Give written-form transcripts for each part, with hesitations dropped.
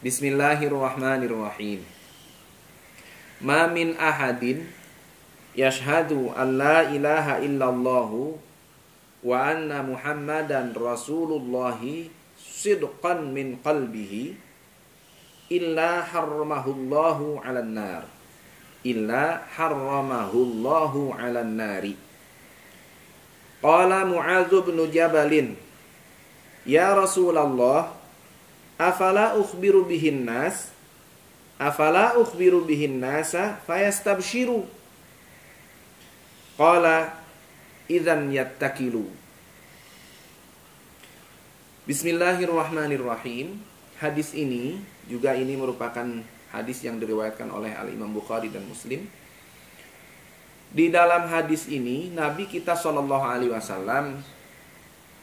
Bismillahirrahmanirrahim. Ma min ahadin yashhadu an la ilaha illallahu wa anna Muhammadan Rasulullahi sidqan min qalbihi illa harramahullahu 'alan nar. Illa harramahullahu 'alan nari. Qala Mu'adz bin Jabalin, ya Rasulullah, afala ukhbiru bihin nas? Afala ukhbiru bihin nasa fayastabshiru? Qala idzan yattakilu. Bismillahirrahmanirrahim. Hadis ini juga merupakan hadis yang diriwayatkan oleh Al-Imam Bukhari dan Muslim. Di dalam hadis ini Nabi kita SAW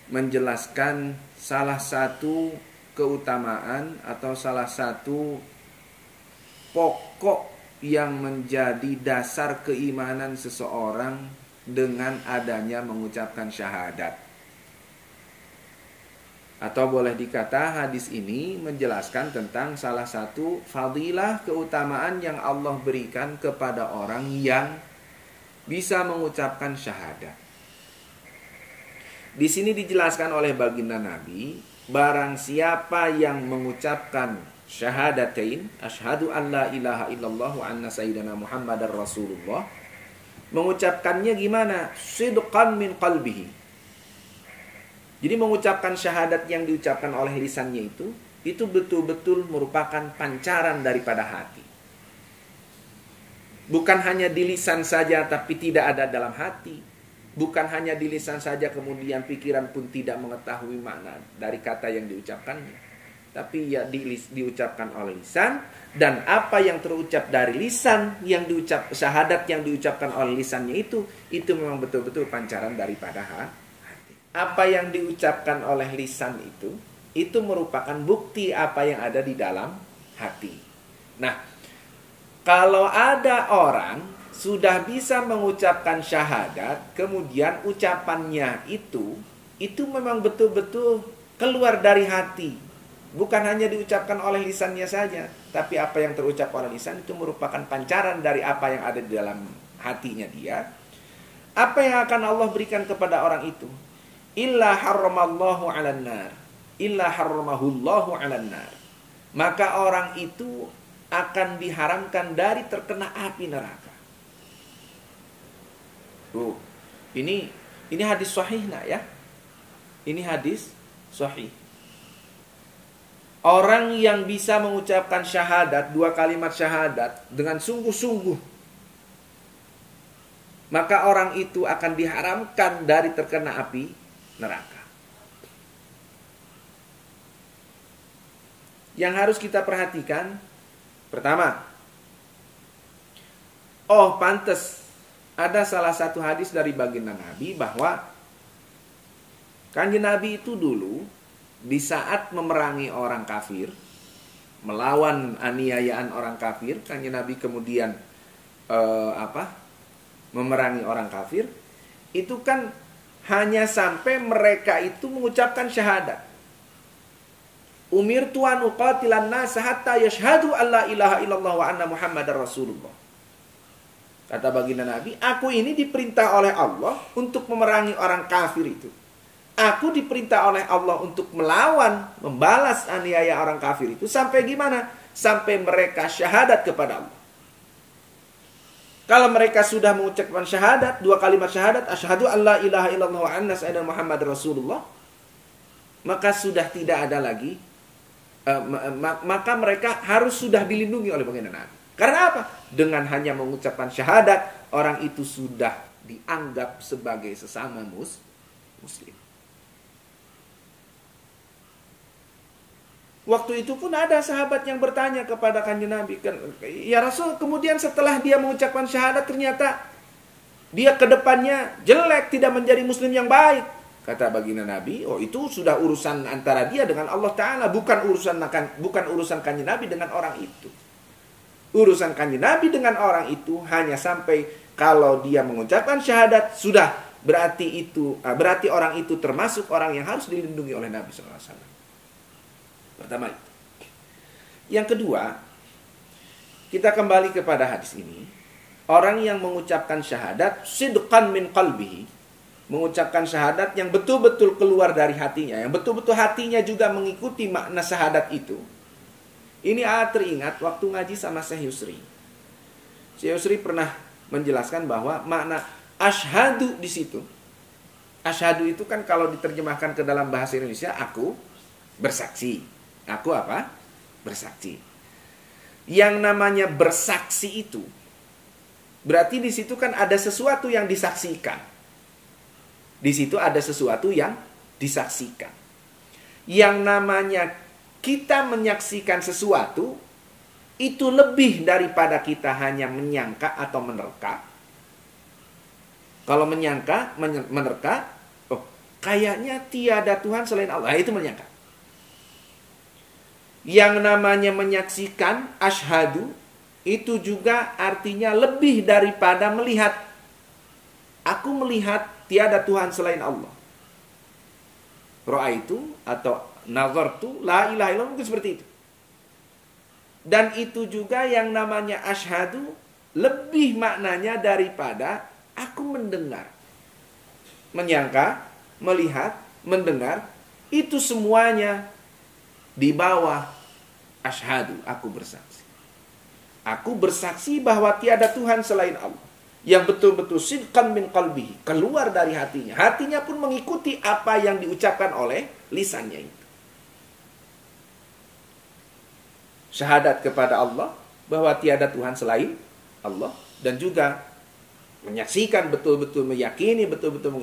menjelaskan salah satu keutamaan atau salah satu pokok yang menjadi dasar keimanan seseorang dengan adanya mengucapkan syahadat. Atau boleh dikata hadis ini menjelaskan tentang salah satu fadilah keutamaan yang Allah berikan kepada orang yang bisa mengucapkan syahadat. Di sini dijelaskan oleh baginda Nabi, barang siapa yang mengucapkan syahadatain, asyhadu an la ilaha illallah wa anna sayyidina Muhammadar Rasulullah, mengucapkannya gimana? Sidqan min qalbihi. Jadi mengucapkan syahadat yang diucapkan oleh lisannya itu betul-betul merupakan pancaran daripada hati. Bukan hanya di lisan saja tapi tidak ada dalam hati. Bukan hanya di lisan saja kemudian pikiran pun tidak mengetahui makna dari kata yang diucapkannya. Tapi ya diucapkan oleh lisan, dan apa yang terucap dari lisan yang diucap, syahadat yang diucapkan oleh lisannya itu memang betul-betul pancaran daripada hati. Apa yang diucapkan oleh lisan itu merupakan bukti apa yang ada di dalam hati. Nah, kalau ada orang sudah bisa mengucapkan syahadat, kemudian ucapannya itu memang betul-betul keluar dari hati. Bukan hanya diucapkan oleh lisannya saja, tapi apa yang terucap oleh lisan itu merupakan pancaran dari apa yang ada di dalam hatinya dia. Apa yang akan Allah berikan kepada orang itu? Illa harramallahu 'alan nar. Illa harramahullahu 'alan nar. Maka orang itu akan diharamkan dari terkena api neraka. Ini hadis sahih ya. Ini hadis sahih. Orang yang bisa mengucapkan syahadat, 2 kalimat syahadat dengan sungguh-sungguh, maka orang itu akan diharamkan dari terkena api neraka. Yang harus kita perhatikan, pertama, pantas ada salah satu hadis dari baginda Nabi bahwa Kanjeng Nabi itu dulu di saat memerangi orang kafir, melawan aniayaan orang kafir, Kanjeng Nabi kemudian memerangi orang kafir, itu kan hanya sampai mereka itu mengucapkan syahadat. Umirtu an uqatilan nas hatta yashhadu an la ilaha illallah wa anna Muhammadar Rasulullah. Kata baginda Nabi, aku ini diperintah oleh Allah untuk memerangi orang kafir itu. Aku diperintah oleh Allah untuk melawan, membalas aniaya orang kafir itu. Sampai gimana? Sampai mereka syahadat kepada Allah. Kalau mereka sudah mengucapkan syahadat, 2 kalimat syahadat, asyhadu an la ilaha illallah wa anna sayyidina Muhammad Rasulullah, maka sudah tidak ada lagi, maka mereka harus sudah dilindungi oleh baginda Nabi. Karena apa? Dengan hanya mengucapkan syahadat, orang itu sudah dianggap sebagai sesama muslim. Waktu itu pun ada sahabat yang bertanya kepada Kanjeng Nabi, ya Rasul, kemudian setelah dia mengucapkan syahadat ternyata dia ke depannya jelek, tidak menjadi muslim yang baik. Kata baginda Nabi, itu sudah urusan antara dia dengan Allah Ta'ala, bukan urusan Kanjeng Nabi dengan orang itu. Urusan Kanjeng Nabi dengan orang itu hanya sampai kalau dia mengucapkan syahadat, sudah berarti orang itu termasuk orang yang harus dilindungi oleh Nabi SAW. Pertama itu. Yang kedua, kita kembali kepada hadis ini. Orang yang mengucapkan syahadat sidqan min qalbihi, mengucapkan syahadat yang betul-betul keluar dari hatinya, yang betul-betul hatinya juga mengikuti makna syahadat itu. Ini teringat waktu ngaji sama Syekh Yusri. Syekh Yusri pernah menjelaskan bahwa makna asyhadu di situ. Asyhadu itu kan kalau diterjemahkan ke dalam bahasa Indonesia, aku bersaksi. Aku apa? Bersaksi. Yang namanya bersaksi itu berarti di situ kan ada sesuatu yang disaksikan. Di situ ada sesuatu yang disaksikan. Yang namanya kita menyaksikan sesuatu itu lebih daripada kita hanya menyangka atau menerka. Kalau menyangka, menerka, oh, kayaknya tiada Tuhan selain Allah, itu menyangka. Yang namanya menyaksikan, asyhadu, itu juga artinya lebih daripada melihat. Aku melihat tiada Tuhan selain Allah. Ra'aitu atau nazartu, la ilaha illallah, mungkin seperti itu. Dan itu juga yang namanya asyhadu, lebih maknanya daripada aku mendengar. Menyangka, melihat, mendengar, itu semuanya di bawah asyhadu, aku bersaksi. Aku bersaksi bahwa tiada Tuhan selain Allah. Yang betul-betul sidqan min qalbihi, keluar dari hatinya. Hatinya pun mengikuti apa yang diucapkan oleh lisannya itu. Syahadat kepada Allah bahwa tiada Tuhan selain Allah, dan juga menyaksikan, betul-betul meyakini, betul-betul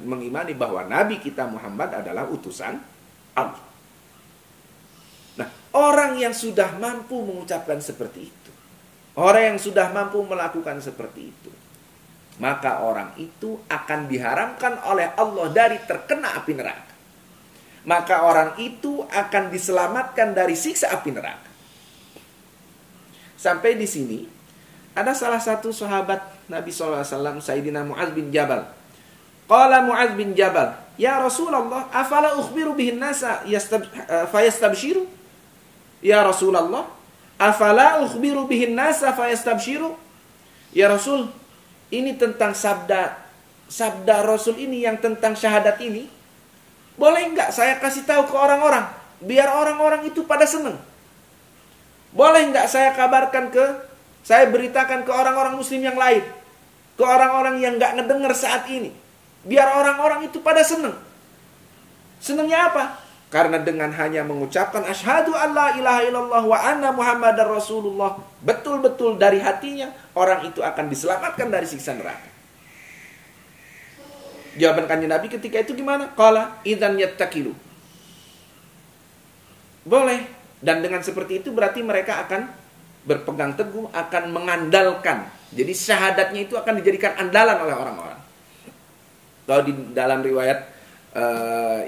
mengimani bahwa Nabi kita Muhammad adalah utusan Allah. Nah, orang yang sudah mampu mengucapkan seperti itu, orang yang sudah mampu melakukan seperti itu, maka orang itu akan diharamkan oleh Allah dari terkena api neraka. Maka orang itu akan diselamatkan dari siksa api neraka. Sampai di sini, ada salah satu sahabat Nabi SAW, Sayyidina Mu'adz bin Jabal. Qala Mu'adz bin Jabal, ya Rasulullah, afala ukhbiru bihin nasa fayastabshiru? Ya Rasulullah, afala ukhbiru bihin nasa fayastabshiru? Ya Rasul, ini tentang sabda Rasul ini yang tentang syahadat ini. Boleh enggak saya kasih tahu ke orang-orang, biar orang-orang itu pada senang? Boleh enggak saya beritakan ke orang-orang muslim yang lain, ke orang-orang yang enggak ngedengar saat ini, biar orang-orang itu pada senang? Senangnya apa? Karena dengan hanya mengucapkan asyhadu alla ilaha illallah wa anna muhammadar rasulullah, betul-betul dari hatinya, orang itu akan diselamatkan dari siksa neraka. Jawaban Kanjeng Nabi ketika itu gimana? Qala idzan yattakilu. Boleh. Dan dengan seperti itu berarti mereka akan berpegang teguh, akan mengandalkan. Jadi syahadatnya itu akan dijadikan andalan oleh orang-orang. Kalau di dalam riwayat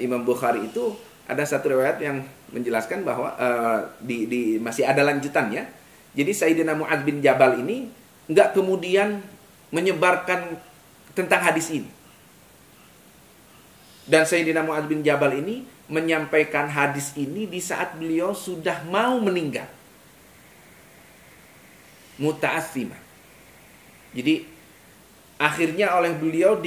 Imam Bukhari itu ada satu riwayat yang menjelaskan bahwa masih ada lanjutannya. Jadi Sayyidina Mu'adz bin Jabal ini enggak kemudian menyebarkan tentang hadis ini. Dan Sayyidina Mu'adz bin Jabal ini menyampaikan hadis ini di saat beliau sudah mau meninggal. Muta'athimah. Jadi akhirnya oleh beliau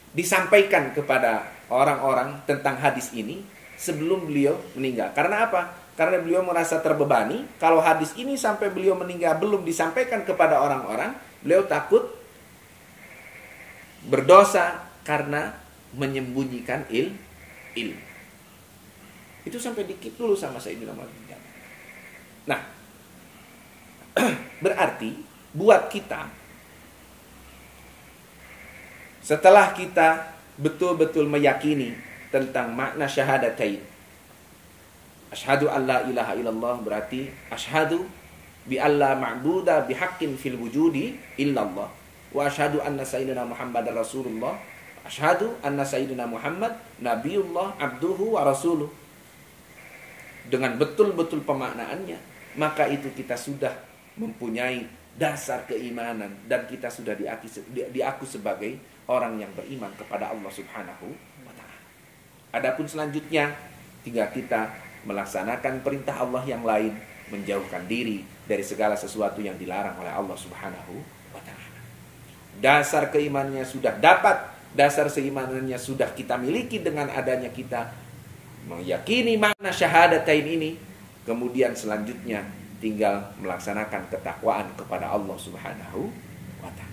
disampaikan kepada orang-orang tentang hadis ini sebelum beliau meninggal. Karena apa? Karena beliau merasa terbebani. Kalau hadis ini sampai beliau meninggal belum disampaikan kepada orang-orang, beliau takut berdosa karena menyembunyikan ilmu. Itu sampai dikit dulu sama Sayyidina Mu'adz bin Jabal. Nah, berarti buat kita, setelah kita betul-betul meyakini tentang makna syahadatain, asyhadu an la ilaha illallah, berarti asyhadu bi alla ma'buda bihaqqin fil wujudi illallah, wa asyhadu anna sayyidina Muhammadar Rasulullah, asyhadu anna sayyidina Muhammad nabiyullah abduhu wa rasuluh. Dengan betul-betul pemaknaannya, maka itu kita sudah mempunyai dasar keimanan dan kita sudah diaku sebagai orang yang beriman kepada Allah Subhanahu wa ta'ala. Adapun selanjutnya tinggal kita melaksanakan perintah Allah yang lain menjauhkan diri dari segala sesuatu yang dilarang oleh Allah Subhanahu wa taala. Dasar keimanannya sudah dapat, dasar keimanannya sudah kita miliki dengan adanya kita meyakini makna syahadatain ini. Kemudian selanjutnya tinggal melaksanakan ketakwaan kepada Allah Subhanahu wa taala.